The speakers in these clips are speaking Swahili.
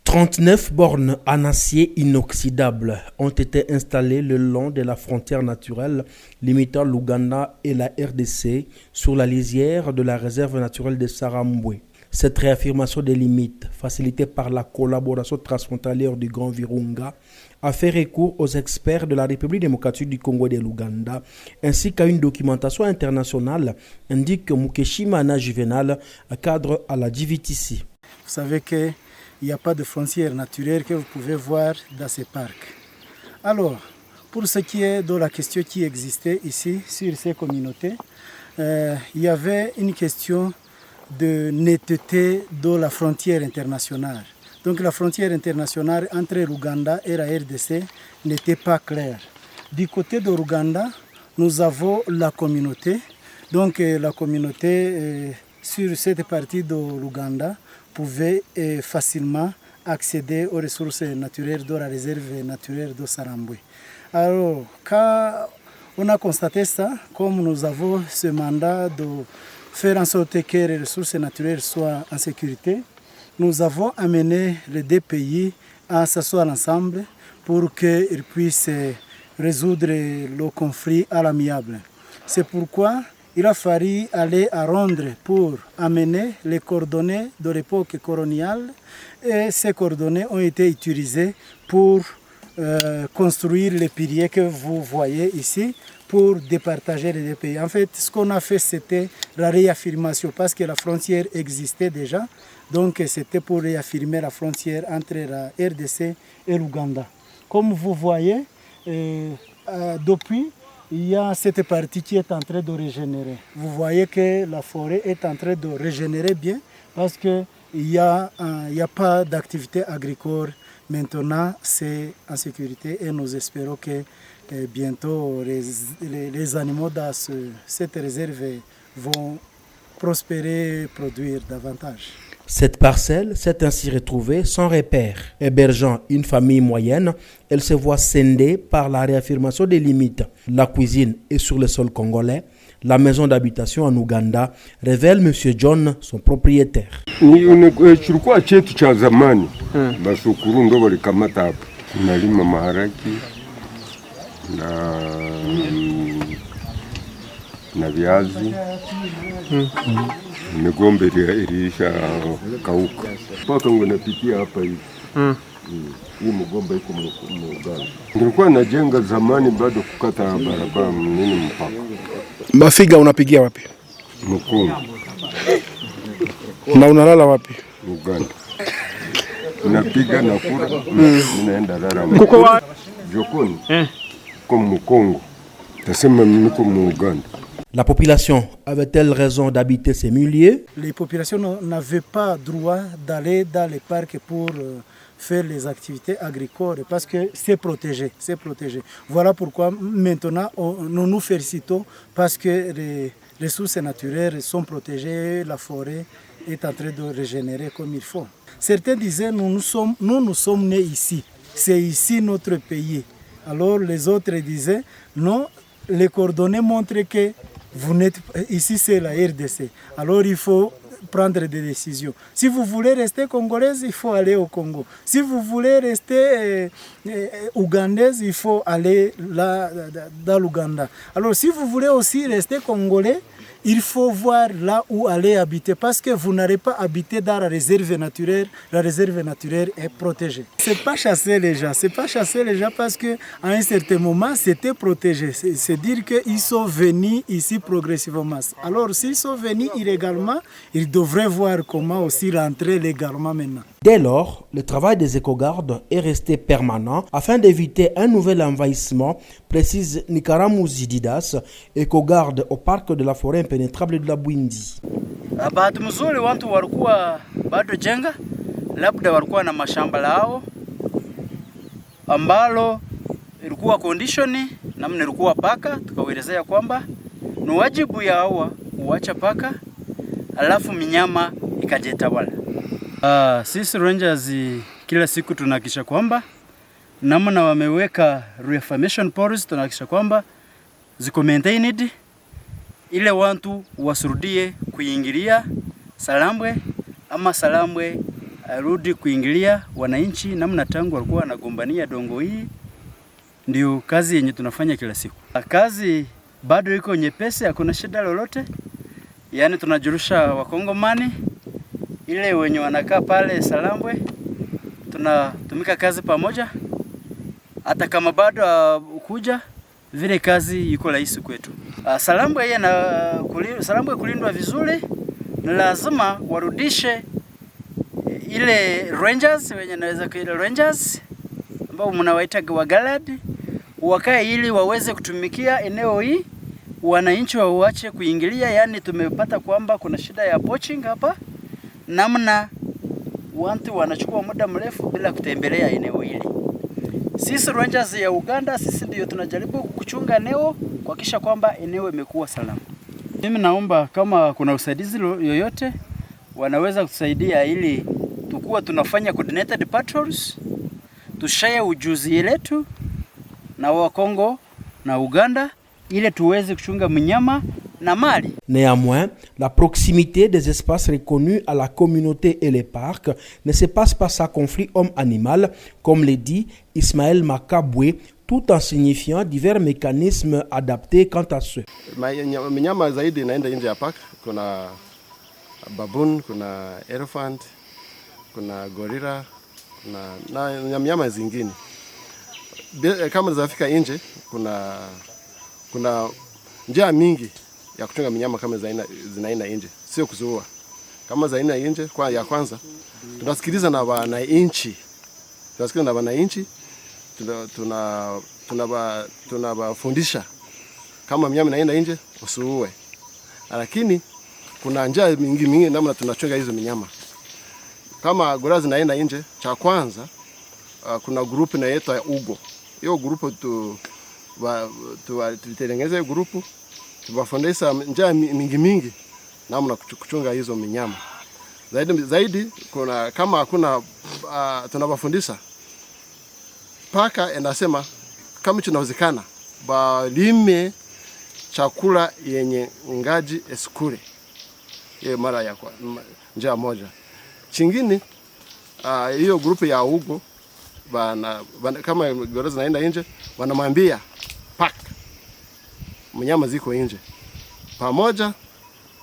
39 bornes en acier inoxydable ont été installées le long de la frontière naturelle limitant l'Ouganda et la RDC sur la lisière de la réserve naturelle de Sarambwe. Cette réaffirmation des limites, facilitée par la collaboration transfrontalière du Grand Virunga, a fait recours aux experts de la République démocratique du Congo et de l'Ouganda, ainsi qu'à une documentation internationale, indique Mukeshimana Juvenal, cadre à la DVTC. Vous savez qu'il n'y a pas de frontières naturelles que vous pouvez voir dans ces parcs. Alors, pour ce qui est de la question qui existait ici, sur ces communautés, il y avait une question de netteté de la frontière internationale. Donc la frontière internationale entre l'Ouganda et la RDC n'était pas claire. Du côté de l'Ouganda, nous avons la communauté. Donc la communauté sur cette partie de l'Ouganda pouvait facilement accéder aux ressources naturelles de la réserve naturelle de Sarambwe. Alors, quand on a constaté ça, comme nous avons ce mandat de faire en sorte que les ressources naturelles soient en sécurité, nous avons amené les deux pays à s'asseoir ensemble pour qu'ils puissent résoudre le conflit à l'amiable. C'est pourquoi il a fallu aller à Londres pour amener les coordonnées de l'époque coloniale et ces coordonnées ont été utilisées pour construire les piliers que vous voyez ici pour départager les deux pays. En fait, ce qu'on a fait, c'était la réaffirmation parce que la frontière existait déjà. Donc, c'était pour réaffirmer la frontière entre la RDC et l'Ouganda. Comme vous voyez, depuis, il y a cette partie qui est en train de régénérer. Vous voyez que la forêt est en train de régénérer bien parce qu'il n'y a pas d'activité agricole. Maintenant, c'est en sécurité et nous espérons que bientôt les animaux dans cette réserve vont prospérer et produire davantage. Cette parcelle s'est ainsi retrouvée sans repère. Hébergeant une famille moyenne, elle se voit scindée par la réaffirmation des limites. La cuisine est sur le sol congolais. La maison d'habitation en Ouganda révèle M. John, son propriétaire. Chilikuwa chetu cha zamani basukuru ndo walikamata hapa. Nalima maharaki na viazi. Migombe ilisha kauka. Paka napitia hapa hivi. Hii mgomba iko Uganda. Nilikuwa najenga zamani bado kukata barabara nini mpaka. Mafiga unapigia wapi? Mkungu. Na unalala wapi? Uganda. Napiga na kura, ninaenda lala. Kuko wa Jokoni. Comme Mkongo. Tasema niko mu Uganda. La population avait-elle raison d'habiter ces milieux? Les populations n'avaient pas droit d'aller dans les parcs pour faire les activités agricoles parce que c'est protégé, c'est protégé. Voilà pourquoi maintenant nous nous félicitons parce que les ressources naturelles sont protégées, la forêt est en train de régénérer comme il faut. Certains disaient nous sommes nés ici, c'est ici notre pays. Alors les autres disaient non, les coordonnées montrent que vous n'êtes ici, c'est la RDC. Alors il faut prendre des décisions. Si vous voulez rester congolaise, il faut aller au Congo. Si vous voulez rester ougandaise, il faut aller là dans l'Ouganda. Alors si vous voulez aussi rester congolais, il faut voir là où aller habiter parce que vous n'allez pas habiter dans la réserve naturelle. La réserve naturelle est protégée. C'est pas chasser les gens, parce que à un certain moment c'était protégé. C'est dire qu'ils sont venus ici progressivement. Alors s'ils sont venus illégalement, ils devraient voir comment aussi rentrer légalement maintenant. Dès lors, le travail des écogardes est resté permanent afin d'éviter un nouvel envahissement, précise Nikaramuzi Didas, écogarde au parc de la forêt impénétrable de la Bwindi. Bahati mzuri watu walikuwa bado jenga, labda walikuwa na mashamba lao ambalo ilikuwa condition namna ilikuwa paka, tukawaelezea kwamba ni wajibu ya hawa kuacha paka alafu minyama ikajetawala. Sisi rangers kila siku tunahakikisha kwamba namna wameweka reaffirmation policy, tunahakikisha kwamba ziko maintained ile watu wasirudie kuingilia Sarambwe ama Sarambwe arudi kuingilia wananchi namna tangu walikuwa wanagombania dongo hii. Ndio kazi yenye tunafanya kila siku. Kazi bado iko nyepesi, hakuna shida lolote. Yaani tunajurusha wakongomani ile wenye wanakaa pale Salambwe, tunatumika kazi pamoja. Hata kama bado kuja vile kazi iko rahisi kwetu. Salambwe Salambwe kulindwa vizuri, na lazima warudishe ile rangers wenye naweza kuita rangers ambao mnawaita Wagalad, wakae ili waweze kutumikia eneo hii, wananchi waache kuingilia. Yani tumepata kwamba kuna shida ya poaching hapa, namna watu wanachukua muda mrefu bila kutembelea eneo hili. Sisi rangers ya Uganda, sisi ndio tunajaribu kuchunga eneo, kuhakikisha kwamba eneo imekuwa salama. Mimi naomba kama kuna usaidizi yoyote wanaweza kutusaidia ili tukuwa tunafanya coordinated patrols, tushare ujuzi letu na Wakongo na Uganda ili tuweze kuchunga mnyama na mali. Néanmoins, la proximité des espaces reconnus à la communauté et les parcs ne se passe pas sans conflit homme-animal, comme le dit Ismaël Makabwe, tout en signifiant divers mécanismes adaptés quant à ceux. Mnyama zaidi inaenda nje ya park. Kuna baboon, kuna elephant, kuna gorilla, na mnyama zingine. Kama zafika nje, kuna njia mingi ya kuchunga mnyama kama zinaenda nje, sio kuzuia. Kama zinaenda nje, kwa ya kwanza tunasikiliza na wananchi. Tunawafundisha kama mnyama inaenda nje usiue. Lakini kuna njia mingi namna tunachunga hizo mnyama. Kama gorilla zinaenda nje, cha kwanza kuna group inaitwa Ugo. Hiyo group tutengeneze group, tuwafundisha njia mingi namna kuchunga hizo mnyama. Zaidi kuna kama hakuna tunawafundisha paka, enasema kama tunawezekana balime chakula yenye ngaji eskure. Mara ya kwa njia moja. Chingine hiyo grupu ya Ugo kama gorilla zinaenda nje, wanamwambia pack mnyama ziko nje. Pamoja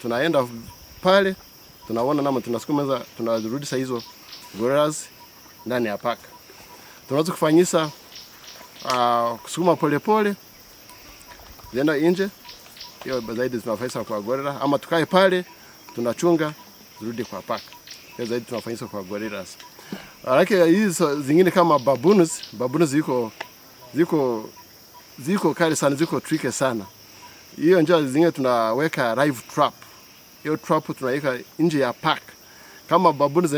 tunaenda pale, tunaona nama tunasukuma, tunarudisha hizo gorillas ndani ya pack. Tunaweza kufanyisa kusukuma polepole zienda nje. Hiyo zaidi tunafanyisa kwa gorilla, ama tukae pale tunachunga zirudi kwa pack. Hiyo zaidi tunafanyisa kwa gorillas. Lakini hizo zingine kama baboons ziko kali sana, ziko tricky sana. Hiyo njia zingine tunaweka live trap. Hiyo trap tunaweka nje ya park. Kama baboons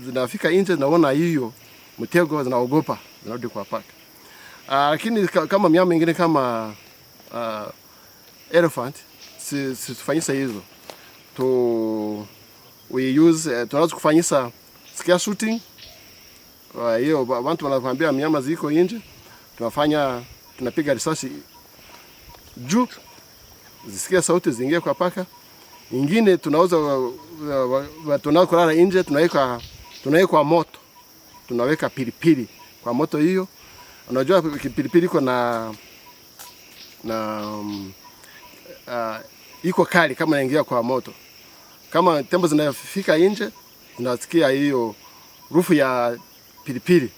zinafika nje, naona hiyo mtego, zinaogopa, zinarudi kwa park. Lakini kama mnyama mwingine kama elephant, sifanyisa hizo. Tunaweza kufanyisa scare shooting. Hiyo watu wanakuambia mnyama ziko nje, tunapiga risasi juu zisikia sauti zingie kwa paka. Ingine tunaweza kulala nje, tunaweka moto, tunaweka pilipili kwa moto. Hiyo unajua pilipili iko na iko kali kama inaingia kwa moto. Kama tembo zinafika nje, unasikia hiyo rufu ya pilipili,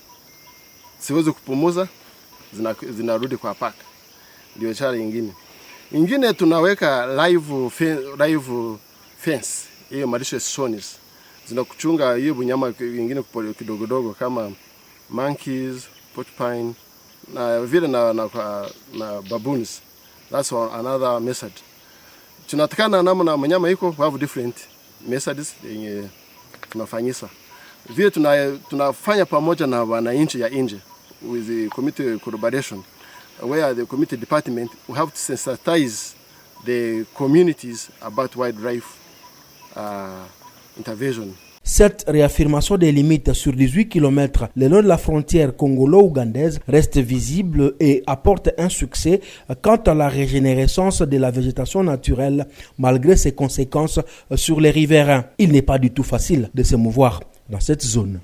siwezi kupumuza, zinarudi kwa paka. Ndio chara ingine tunaweka live fence, hiyo malicious zones zinakuchunga hiyo bunyama vingine kidogo kama monkeys, porcupine na vile na baboons. That's another method. Tunatakana namna mnyama iko, we have different methods yenye tunafanyisa. Vile tunafanya pamoja na wananchi ya nje with the community collaboration, where the community department we have to sensitize the communities about wildlife intervention. Cette réaffirmation des limites sur 18 km le long de la frontière congolo-ougandaise reste visible et apporte un succès quant à la régénérescence de la végétation naturelle malgré ses conséquences sur les riverains. Il n'est pas du tout facile de se mouvoir dans cette zone.